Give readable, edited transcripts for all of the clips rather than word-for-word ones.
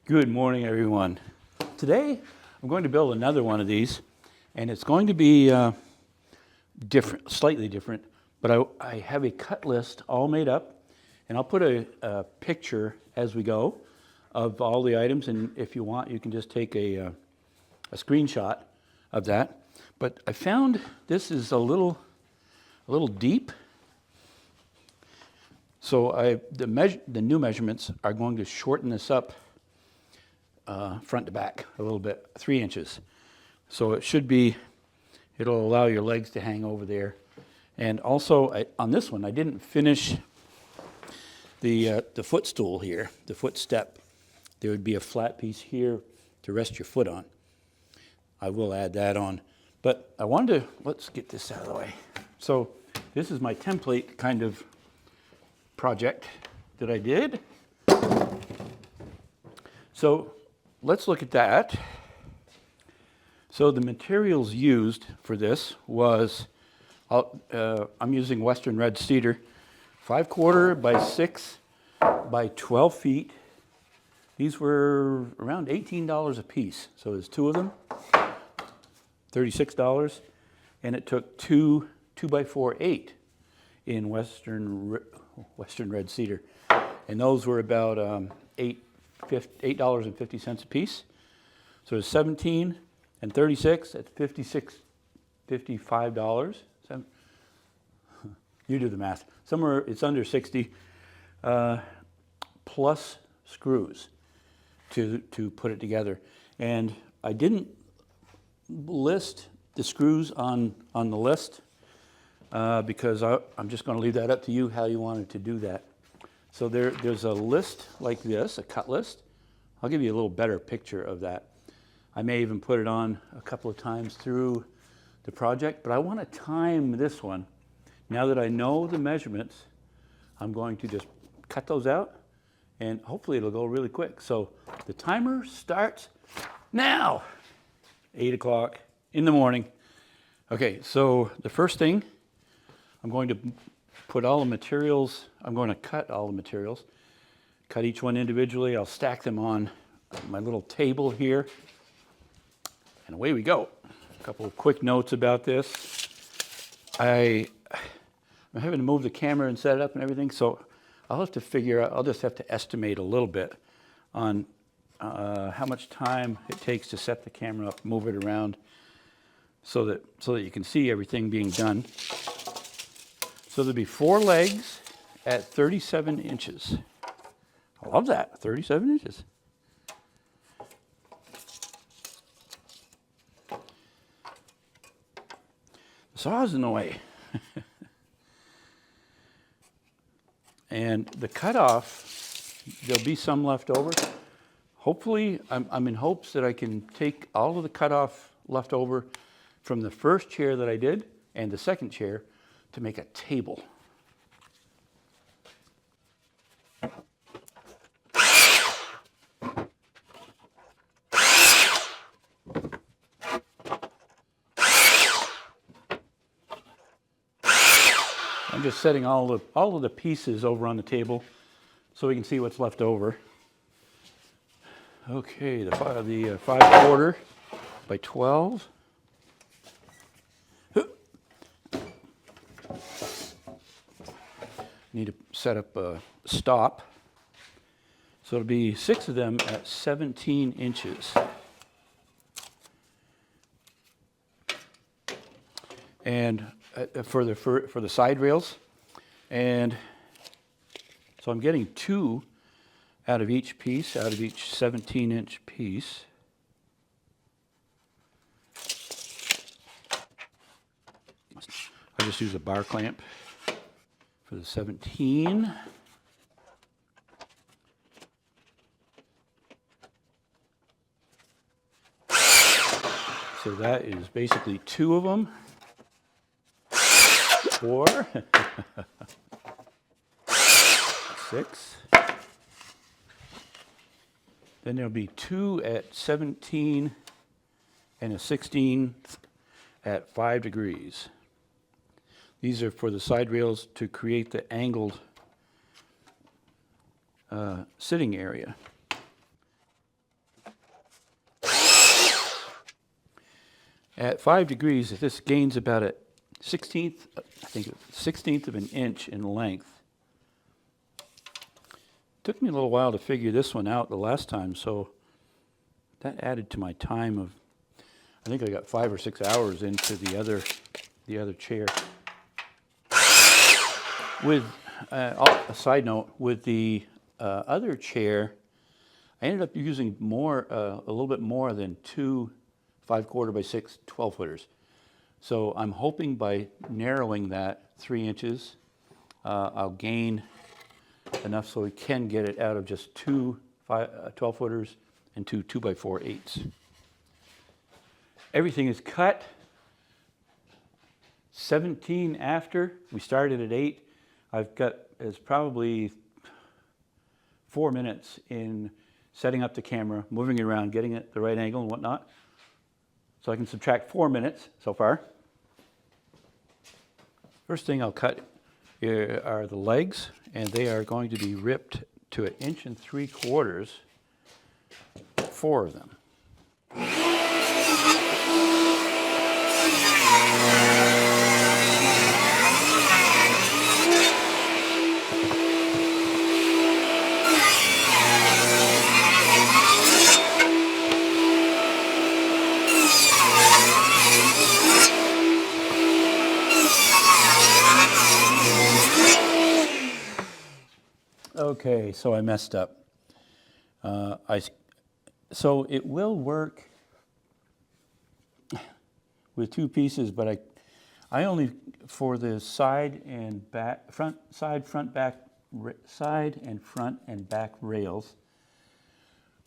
Good morning, everyone. Today, I'm going to build another one of these, and it's going to be different, slightly different, but I have a cut list all made up, and I'll put a picture as we go of all the items, and if you want, you can just take a screenshot of that. But I found this is a little deep, so the new measurements are going to shorten this up front to back a little bit, 3 inches. So it'll allow your legs to hang over there. And also on this one, I didn't finish the footstool here, the foot step. There would be a flat piece here to rest your foot on. I will add that on. But I wanted to, let's get this out of the way. So this is my template kind of project that I did. So let's look at that. So the materials used for this was, I'm using Western Red Cedar, 5/4 by 6 by 12 feet. These were around $18 a piece. So there's 2 of them, $36. And it took 2 2x4 8 in Western Red Cedar. And those were about $8.50 a piece. So it's 17 and 36 at $55. You do the math. Somewhere it's under 60, plus screws to put it together. And I didn't list the screws on the list because I'm just going to leave that up to you how you wanted to do that. So there's a list like this, a cut list. I'll give you a little better picture of that. I may even put it on a couple of times through the project, but I want to time this one. Now that I know the measurements, I'm going to just cut those out, and hopefully it'll go really quick. So the timer starts now, 8 o'clock in the morning. Okay, so the first thing, I'm going to put all the materials, I'm going to cut all the materials, cut each one individually. I'll stack them on my little table here, and away we go. A couple of quick notes about this. I'm having to move the camera and set it up and everything, so I'll have to figure out, I'll just have to estimate a little bit on how much time it takes to set the camera up, move it around, so that you can see everything being done. So there'll be 4 legs at 37 inches. I love that, 37 inches. The saw's in the way. And the cutoff, there'll be some left over. Hopefully, I'm in hopes that I can take all of the cutoff left over from the first chair that I did and the second chair to make a table. I'm just setting all of the pieces over on the table so we can see what's left over. Okay, the 5/4 by 12. Need to set up a stop. So it'll be 6 of them at 17 inches. And for the side rails, and so I'm getting 2 out of each piece, out of each 17-inch piece. I'll just use a bar clamp for the 17. So that is basically 2 of them. 4, 6. Then there'll be 2 at 17 and a 16 at 5 degrees. These are for the side rails to create the angled sitting area. At 5 degrees, this gains about a 16th, I think 16th of an inch in length. Took me a little while to figure this one out the last time, so that added to my time of, I think I got 5 or 6 hours into the other chair. With a side note, with the other chair, I ended up using more, a little bit more than 2 5/4 by 6 12-footers. So I'm hoping by narrowing that 3 inches, I'll gain enough so we can get it out of just 2 12-footers and 2 2x4/8s. Everything is cut. 17 after. We started at 8. I've got, it's probably 4 minutes in setting up the camera, moving it around, getting it the right angle and whatnot. So I can subtract 4 minutes so far. First thing I'll cut are the legs, and they are going to be ripped to 1 3/4 inches, 4 of them. Okay, so I messed up. So it will work with 2 pieces, but I only, for the side and back, side and front and back rails,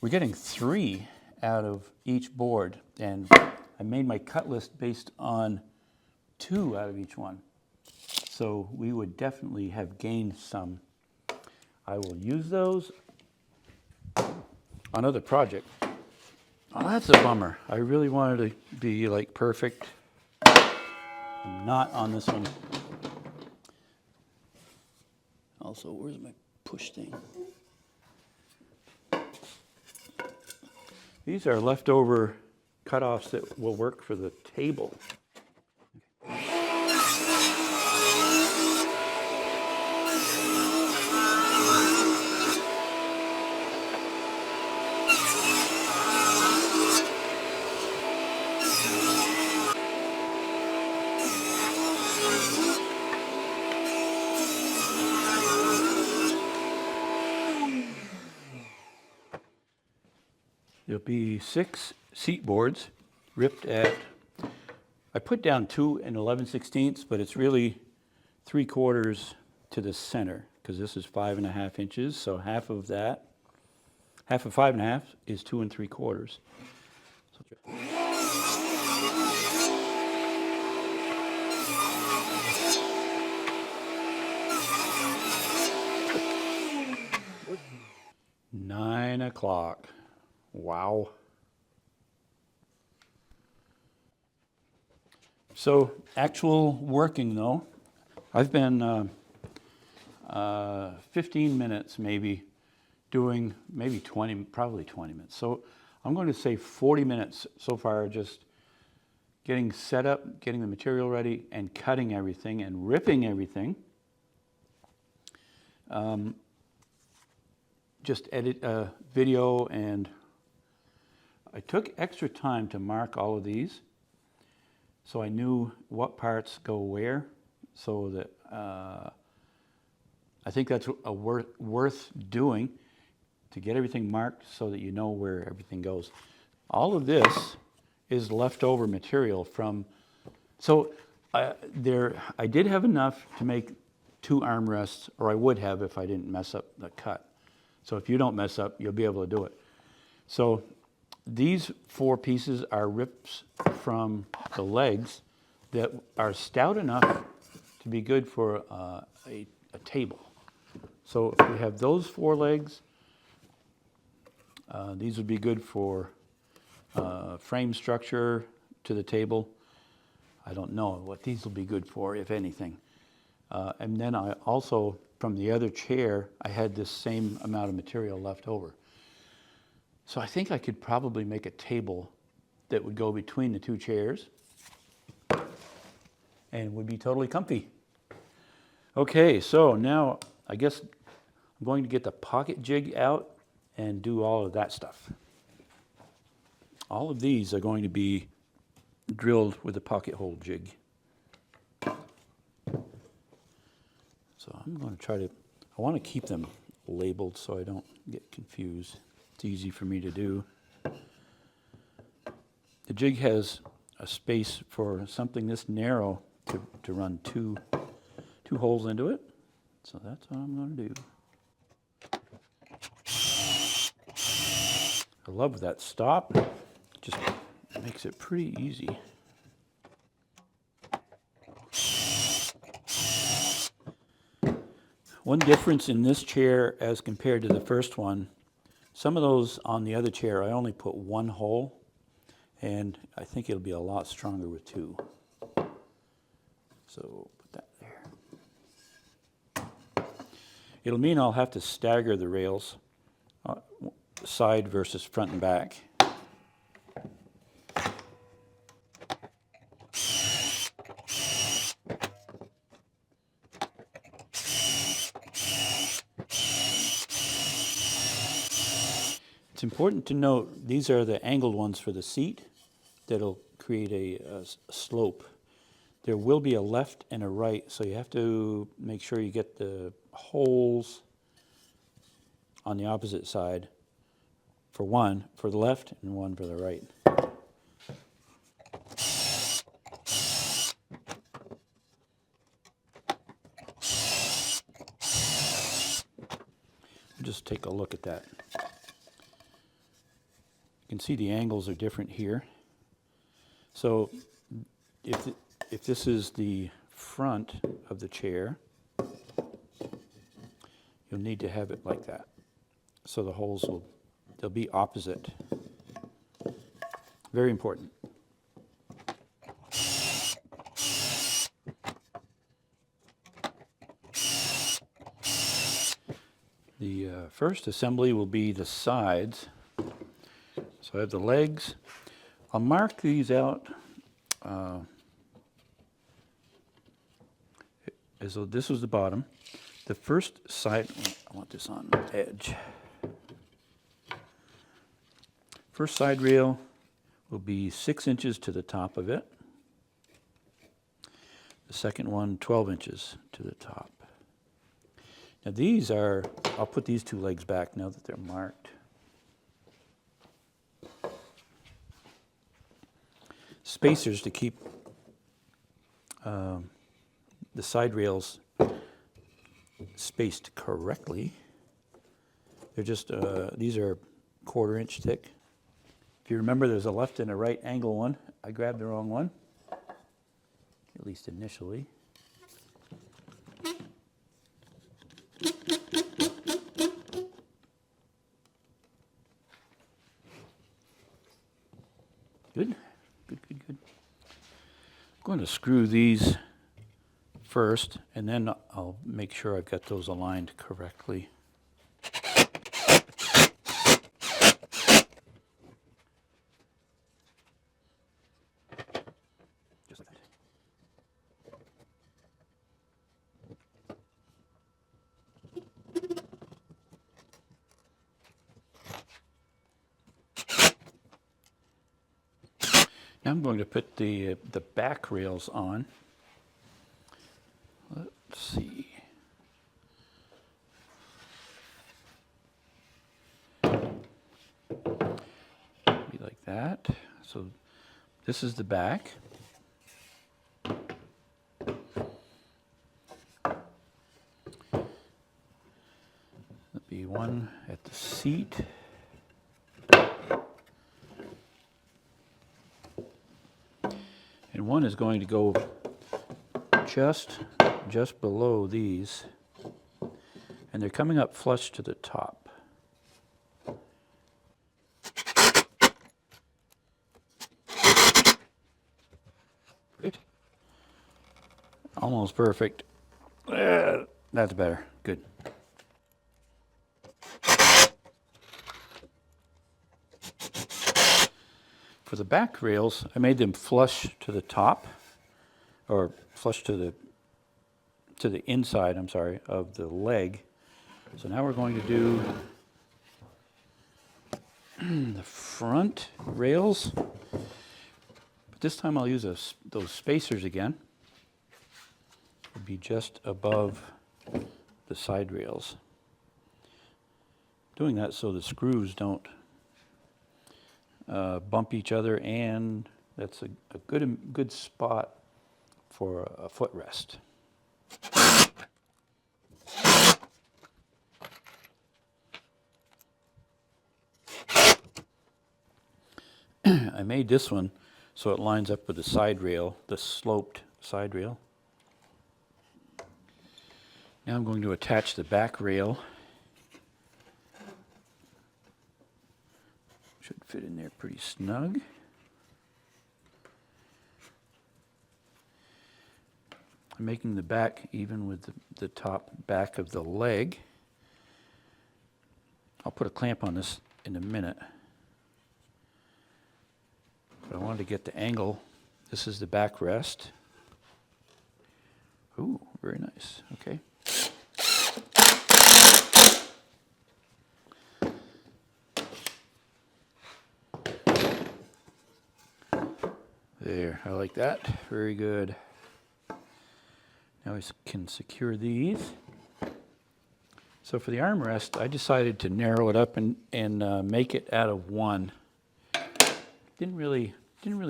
we're getting 3 out of each board, and I made my cut list based on 2 out of each one. So we would definitely have gained some. I will use those on other projects. Oh, that's a bummer. I really wanted to be like perfect. I'm not on this one. Also, where's my push thing? These are leftover cutoffs that will work for the table. There'll be 6 seat boards ripped at, I put down 2 11/16, but it's really 3/4 to the center, because this is 5.5 inches, so half of that, half of 5.5 is 2 3/4. So, 9 o'clock. Wow. So actual working though, I've been 15 minutes maybe doing, maybe 20, probably 20 minutes. So I'm going to say 40 minutes so far, just getting set up, getting the material ready, and cutting everything and ripping everything. Just edit a video, and I took extra time to mark all of these so I knew what parts go where, so that I think that's worth doing, to get everything marked so that you know where everything goes. All of this is leftover material from, so I did have enough to make 2 armrests, or I would have if I didn't mess up the cut. So if you don't mess up, you'll be able to do it. So these 4 pieces are rips from the legs that are stout enough to be good for a table. So we have those 4 legs. These would be good for frame structure to the table. I don't know what these will be good for, if anything. And then I also, from the other chair, I had this same amount of material left over. So I think I could probably make a table that would go between the 2 chairs. and would be totally comfy. Okay, so now I guess I'm going to get the pocket jig out and do all of that stuff. All of these are going to be drilled with a pocket hole jig. So I'm going to try to, I want to keep them labeled so I don't get confused. It's easy for me to do. The jig has a space for something this narrow to run two holes into it. So that's what I'm going to do. I love that stop. It just makes it pretty easy. One difference in this chair as compared to the first one, some of those on the other chair I only put one hole, and I think it'll be a lot stronger with two. So put that there. It'll mean I'll have to stagger the rails, side versus front and back. It's important to note these are the angled ones for the seat that'll create a slope. There will be a left and a right, so you have to make sure you get the holes on the opposite side for one for the left and one for the right. Just take a look at that. You can see the angles are different here. So if this is the front of the chair, you'll need to have it like that. So the holes they'll be opposite. Very important. The first assembly will be the sides. So I have the legs. I'll mark these out as though this was the bottom. The first side, I want this on the edge. First side rail will be 6 inches to the top of it. The second one, 12 inches to the top. Now these are, I'll put these two legs back now that they're marked. Spacers to keep the side rails spaced correctly. They're just, these are 1/4 inch thick. If you remember, there's a left and a right angle one. I grabbed the wrong one, at least initially. Good, good, good, good. I'm going to screw these first, and then I'll make sure I've got those aligned correctly. Just like that. Now I'm going to put the back rails on. Let's see. Be like that. So this is the back. There'll be one at the seat. And one is going to go just below these, and they're coming up flush to the top. Great. Almost perfect. That's better. Good. For the back rails, I made them flush to the top, or flush to the inside, I'm sorry, of the leg. So now we're going to do the front rails. But this time I'll use those spacers again. It'll be just above the side rails. Doing that so the screws don't bump each other, and that's a good spot for a footrest. I made this one so it lines up with the side rail, the sloped side rail. Now I'm going to attach the back rail. Should fit in there pretty snug. I'm making the back even with the top back of the leg. I'll put a clamp on this in a minute. But I wanted to get the angle. This is the back rest. Ooh, very nice. Okay. There, I like that. Very good. Now we can secure these. So for the armrest, I decided to narrow it up and make it out of one. Didn't really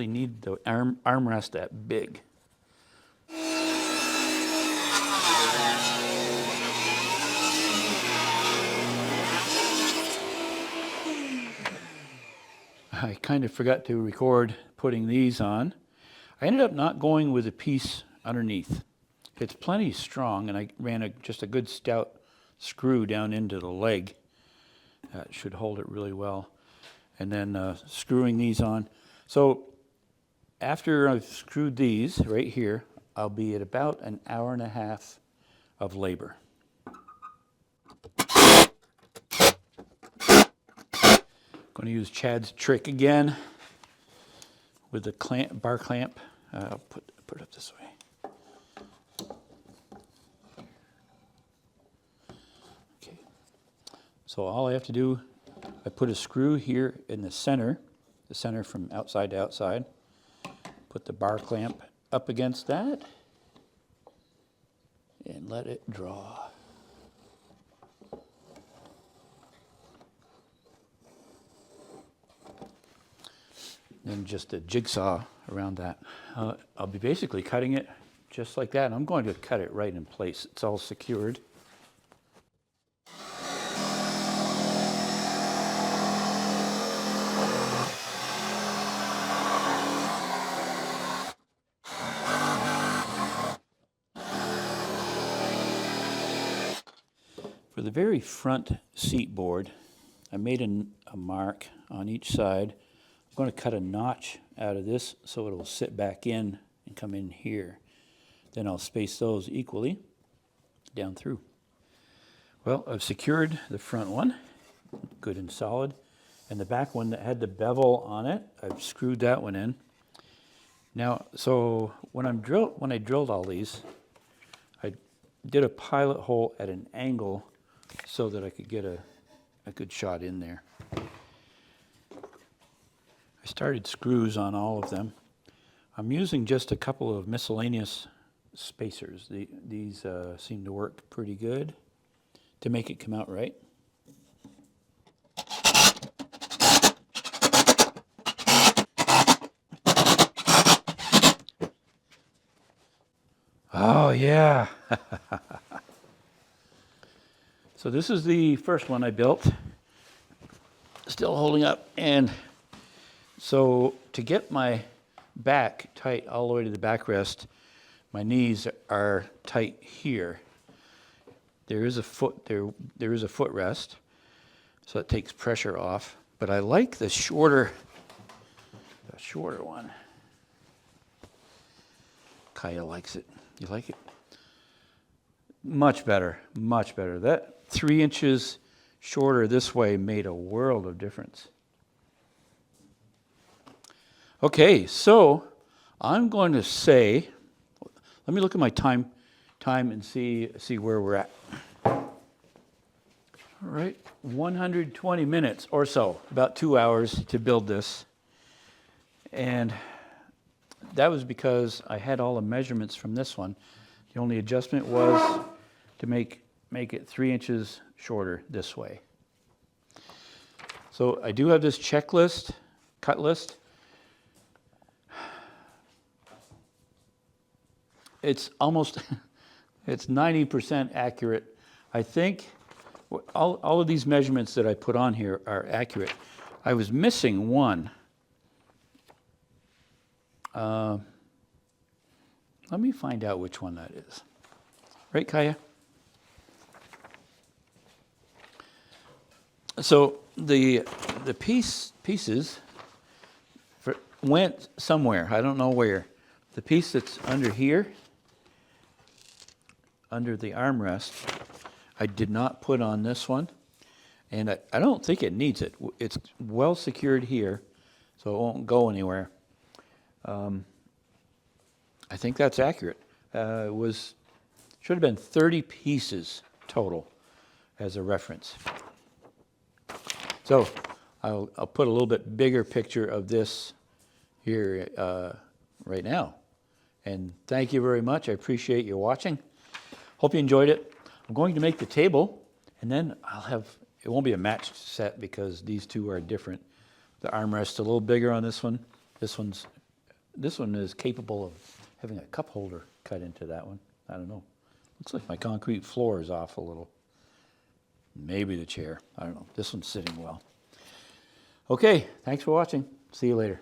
need the armrest that big. I kind of forgot to record putting these on. I ended up not going with a piece underneath. It's plenty strong, and I ran just a good stout screw down into the leg. That should hold it really well. And then screwing these on. So after I've screwed these right here, I'll be at about an hour and a half of labor. Going to use Chad's trick again with the bar clamp. I'll put it up this way. Okay. So all I have to do, I put a screw here in the center from outside to outside. Put the bar clamp up against that and let it draw. Then just a jigsaw around that. I'll be basically cutting it just like that, and I'm going to cut it right in place. It's all secured. For the very front seat board, I made a mark on each side. I'm going to cut a notch out of this so it will sit back in and come in here. Then I'll space those equally down through. Well, I've secured the front one, good and solid, and the back one that had the bevel on it, I've screwed that one in. Now, so when I drilled all these, I did a pilot hole at an angle so that I could get a good shot in there. I started screws on all of them. I'm using just a couple of miscellaneous spacers. These seem to work pretty good to make it come out right. Oh yeah. So this is the first one I built. Still holding up, and so to get my back tight all the way to the backrest, my knees are tight here. There is a footrest, so it takes pressure off. But I like the shorter one. Kaya likes it. You like it? Much better, much better. That 3 inches shorter this way made a world of difference. Okay, so I'm going to say, Let me look at my time and see where we're at. All right, 120 minutes or so, about 2 hours to build this. And that was because I had all the measurements from this one. The only adjustment was to make it 3 inches shorter this way. So I do have this checklist, cut list. It's almost, it's 90% accurate. I think all of these measurements that I put on here are accurate. I was missing one. Let me find out which one that is. Right, Kaya? So the pieces went somewhere. I don't know where. The piece that's under here, under the armrest, I did not put on this one. And I don't think it needs it. It's well secured here, so it won't go anywhere. I think that's accurate. Should have been 30 pieces total as a reference. So I'll put a little bit bigger picture of this here right now. And thank you very much. I appreciate you watching. Hope you enjoyed it. I'm going to make the table, and then it won't be a matched set because these two are different. The armrest's a little bigger on this one. This one is capable of having a cup holder cut into that one. I don't know. Looks like my concrete floor is off a little. Maybe the chair. I don't know. This one's sitting well. Okay, thanks for watching. See you later.